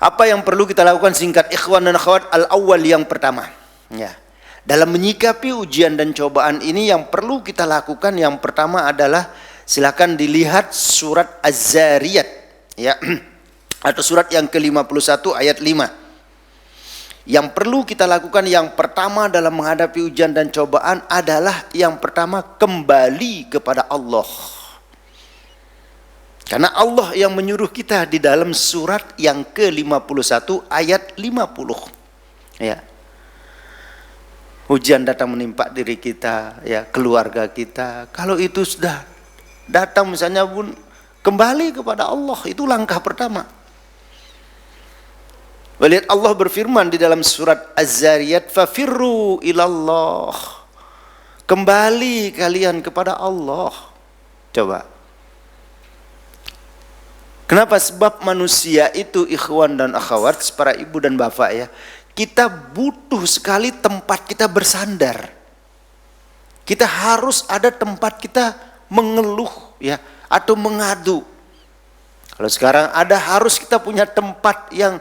Apa yang perlu kita lakukan singkat ikhwan dan akhwat? Al-awwal, yang pertama. Ya. Dalam menyikapi ujian dan cobaan ini yang perlu kita lakukan yang pertama adalah silakan dilihat surat Az-Zariyat ya. Atau surat yang ke-51 ayat 5. Yang perlu kita lakukan yang pertama dalam menghadapi ujian dan cobaan adalah yang pertama kembali kepada Allah. Karena Allah yang menyuruh kita di dalam surat yang ke-51 ayat 50. Ya. Ujian datang menimpa diri kita, ya, keluarga kita. Kalau itu sudah datang misalnya pun kembali kepada Allah, itu langkah pertama. Lihat Allah berfirman di dalam surat Az-Zariyat, "Fafirru ilallah." Kembali kalian kepada Allah. Coba. Kenapa? Sebab manusia itu ikhwan dan akhwat, para ibu dan bapak ya, kita butuh sekali tempat kita bersandar. Kita harus ada tempat kita mengeluh ya, atau mengadu. Kalau sekarang harus kita punya tempat yang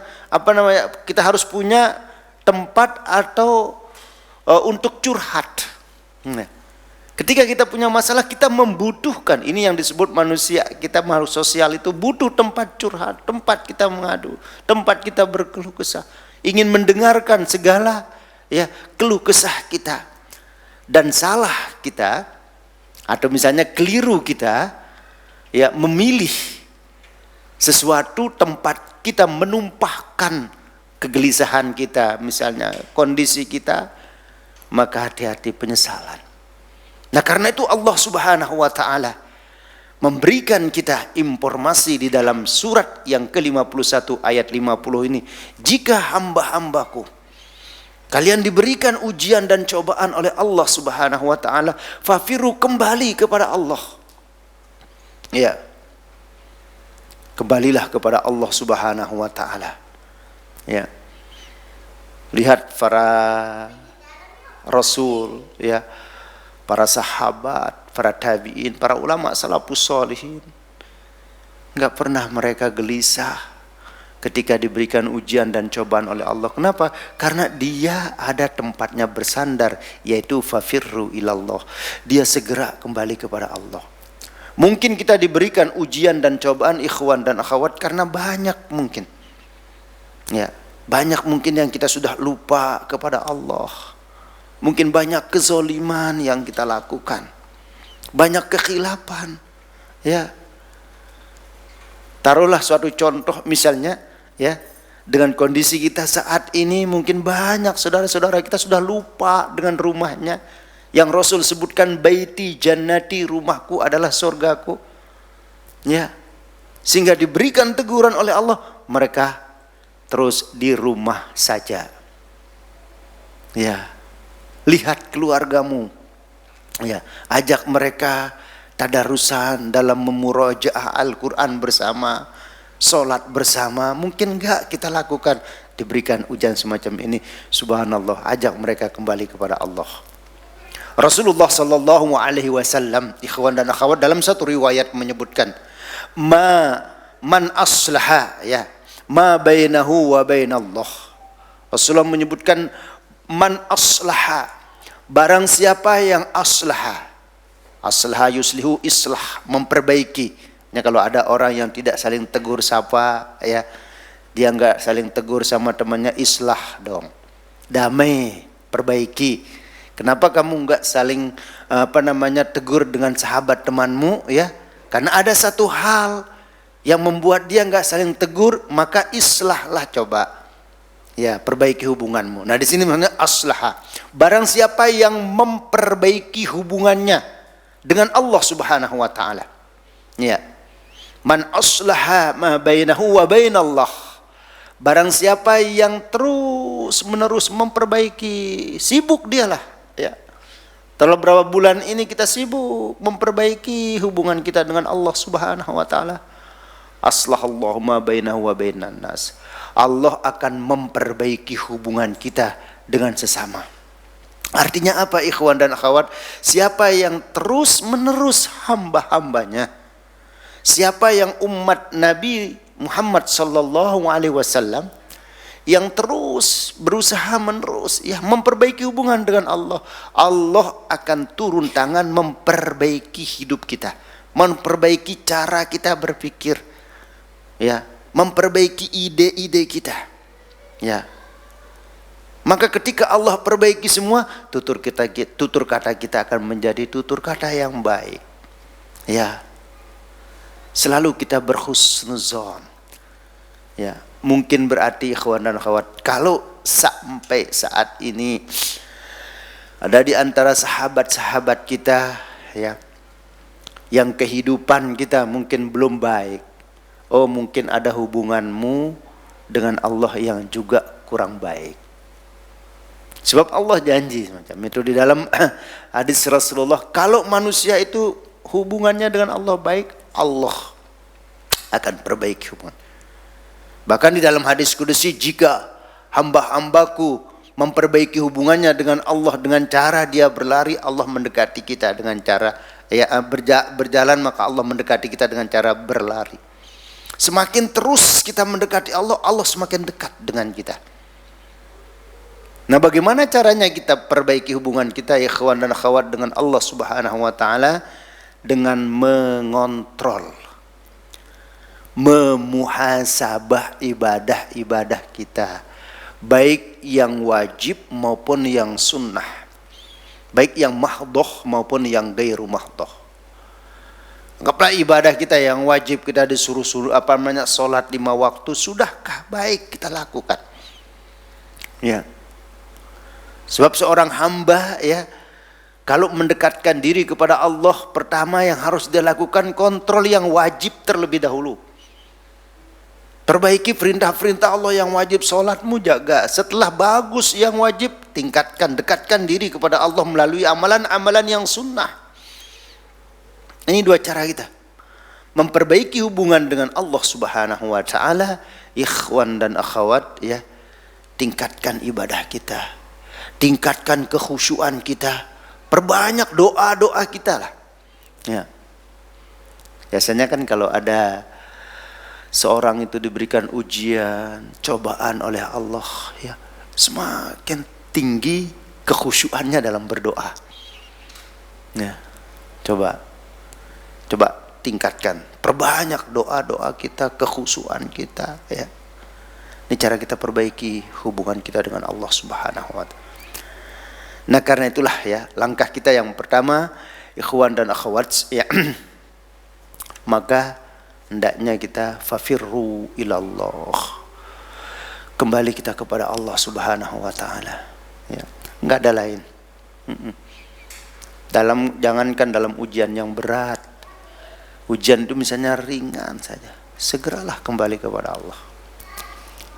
kita harus punya tempat atau untuk curhat. Nah, ketika kita punya masalah, kita membutuhkan, ini yang disebut manusia, kita makhluk sosial itu butuh tempat curhat, tempat kita mengadu, tempat kita berkeluh kesah, ingin mendengarkan segala ya keluh kesah kita. Dan salah kita atau misalnya keliru kita ya memilih sesuatu tempat kita menumpahkan kegelisahan kita, misalnya kondisi kita, maka hati-hati penyesalan. Nah, karena itu Allah Subhanahu wa taala memberikan kita informasi di dalam surat yang ke-51 ayat 50 ini, jika hamba-hambaku kalian diberikan ujian dan cobaan oleh Allah Subhanahu wa taala, fafiru, kembali kepada Allah. Ya. Kembalilah kepada Allah Subhanahu wa taala. Ya. Lihat para rasul ya, para sahabat, para tabi'in, para ulama salafus sholihin, enggak pernah mereka gelisah ketika diberikan ujian dan cobaan oleh Allah. Kenapa? Karena dia ada tempatnya bersandar, yaitu fafirru ilallah. Dia segera kembali kepada Allah. Mungkin kita diberikan ujian dan cobaan ikhwan dan akhwat karena banyak mungkin. Ya, banyak mungkin yang kita sudah lupa kepada Allah. Mungkin banyak kezoliman yang kita lakukan, banyak kekhilafan. Ya, taruhlah suatu contoh misalnya, ya, dengan kondisi kita saat ini mungkin banyak saudara-saudara kita sudah lupa dengan rumahnya, yang Rasul sebutkan baiti jannati, rumahku adalah surgaku. Ya, sehingga diberikan teguran oleh Allah, mereka terus di rumah saja. Ya. Lihat keluargamu, ya, ajak mereka tadarusan dalam memurajaah Al-Quran bersama, sholat bersama. Mungkin enggak kita lakukan, diberikan ujian semacam ini, subhanallah, ajak mereka kembali kepada Allah. Rasulullah sallallahu alaihi wasallam, ikhwan dan akhwat, dalam satu riwayat menyebutkan, man aslaha, ya, ma bainahu wa bainallah. Rasulullah menyebutkan man aslaha, barang siapa yang aslaha yuslihu, islah, memperbaiki. Ya, kalau ada orang yang tidak saling tegur sapa, ya, dia enggak saling tegur sama temannya, islah dong, damai, perbaiki. Kenapa kamu enggak saling tegur dengan sahabat temanmu, ya? Karena ada satu hal yang membuat dia enggak saling tegur, maka islahlah, coba. Ya, perbaiki hubunganmu. Nah, di sini maksudnya aslaha. Barang siapa yang memperbaiki hubungannya dengan Allah Subhanahu wa taala. Ya. Man aslaha ma bainahu wa bainallah. Barang siapa yang terus-menerus memperbaiki, sibuk dialah, ya. Dalam berapa bulan ini kita sibuk memperbaiki hubungan kita dengan Allah Subhanahu wa taala. Aslahallahu ma bainahu wa bainan nas. Allah akan memperbaiki hubungan kita dengan sesama. Artinya apa ikhwan dan akhwat? Siapa yang terus menerus hamba-hambanya, siapa yang umat Nabi Muhammad sallallahu alaihi wasallam yang terus berusaha menerus ya memperbaiki hubungan dengan Allah, Allah akan turun tangan memperbaiki hidup kita, memperbaiki cara kita berpikir, ya, memperbaiki ide-ide kita, ya. Maka ketika Allah perbaiki semua, tutur kata kita akan menjadi tutur kata yang baik, ya. Selalu kita berhusnuzon, ya. Mungkin berarti ikhwan dan akhwat, kalau sampai saat ini ada di antara sahabat-sahabat kita ya yang kehidupan kita mungkin belum baik, oh mungkin ada hubunganmu dengan Allah yang juga kurang baik. Sebab Allah janji macam itu di dalam hadis Rasulullah, kalau manusia itu hubungannya dengan Allah baik, Allah akan perbaiki hubungan. Bahkan di dalam hadis kudusi, jika hamba-hambaku memperbaiki hubungannya dengan Allah dengan cara dia berlari, Allah mendekati kita dengan cara ya berjalan, maka Allah mendekati kita dengan cara berlari. Semakin terus kita mendekati Allah, Allah semakin dekat dengan kita. Nah, bagaimana caranya kita perbaiki hubungan kita ya ikhwan dan akhwat dengan Allah Subhanahu wa taala? Dengan mengontrol, memuhasabah ibadah-ibadah kita, baik yang wajib maupun yang sunnah, baik yang mahdhoh maupun yang gairu mahdhoh. Anggaplah ibadah kita yang wajib kita disuruh sholat 5 waktu, sudahkah baik kita lakukan? Ya. Sebab seorang hamba ya, kalau mendekatkan diri kepada Allah, pertama yang harus dia lakukan kontrol yang wajib terlebih dahulu. Perbaiki perintah-perintah Allah yang wajib, sholatmu jaga. Setelah bagus yang wajib, tingkatkan, dekatkan diri kepada Allah melalui amalan-amalan yang sunnah. Ini 2 cara kita memperbaiki hubungan dengan Allah Subhanahu wa taala. Ikhwan dan akhwat ya, tingkatkan ibadah kita, tingkatkan kekhusyuan kita, perbanyak doa-doa kita lah. Ya. Biasanya kan kalau ada seorang itu diberikan ujian, cobaan oleh Allah, ya, semakin tinggi kekhusyuannya dalam berdoa. Ya, coba tingkatkan, perbanyak doa-doa kita, kekhusyuan kita. Ya, ini cara kita perbaiki hubungan kita dengan Allah Subhanahu wa taala. Nah, karena itulah ya langkah kita yang pertama, ikhwan dan akhwat, ya, maka hendaknya kita fafirru ilallah, kembali kita kepada Allah Subhanahu wa taala, ya. Enggak ada lain. Jangankan dalam ujian yang berat, ujian itu misalnya ringan saja, segeralah kembali kepada Allah.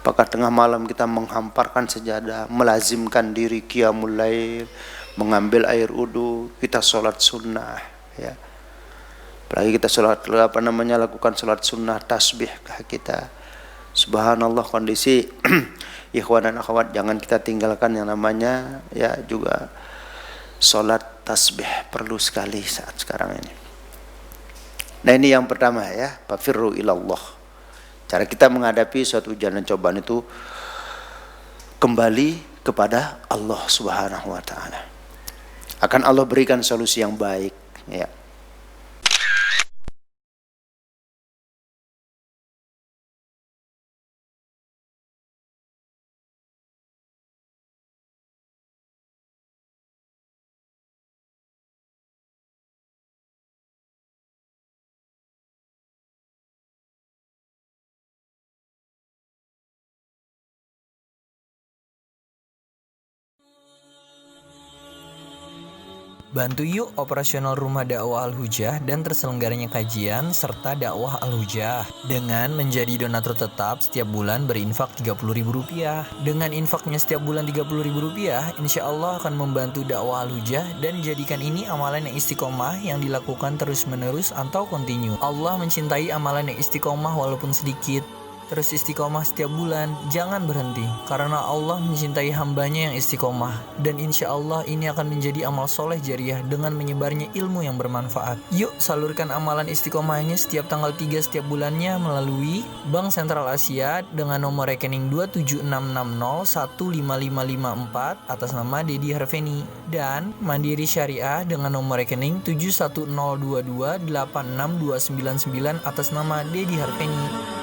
Apakah tengah malam kita menghamparkan sejadah, melazimkan diri qiyamul lail, mengambil air wudu, kita sholat sunnah, ya. Apalagi kita lakukan sholat sunnah, tasbih kita, subhanallah. Kondisi ikhwan dan akhwat, jangan kita tinggalkan yang namanya ya juga sholat tasbih, perlu sekali saat sekarang ini. Nah, ini yang pertama ya, fafirru ilallah. Cara kita menghadapi suatu ujian dan cobaan itu kembali kepada Allah Subhanahu wa taala. Akan Allah berikan solusi yang baik, ya. Bantu yuk operasional Rumah Dakwah Al-Hujah dan terselenggaranya kajian serta dakwah Al-Hujah dengan menjadi donatur tetap setiap bulan berinfak Rp30.000. Dengan infaknya setiap bulan Rp30.000, insya Allah akan membantu dakwah Al-Hujah dan jadikan ini amalan yang istiqomah yang dilakukan terus-menerus atau kontinu. Allah mencintai amalan yang istiqomah walaupun sedikit. Terus istiqomah setiap bulan, jangan berhenti. Karena Allah mencintai hambanya yang istiqomah. Dan insya Allah ini akan menjadi amal soleh jariah dengan menyebarnya ilmu yang bermanfaat. Yuk salurkan amalan istiqomahnya setiap tanggal 3 setiap bulannya melalui Bank Sentral Asia dengan nomor rekening 27660155554 atas nama Dedi Harveni. Dan Mandiri Syariah dengan nomor rekening 71022862999 atas nama Dedi Harveni.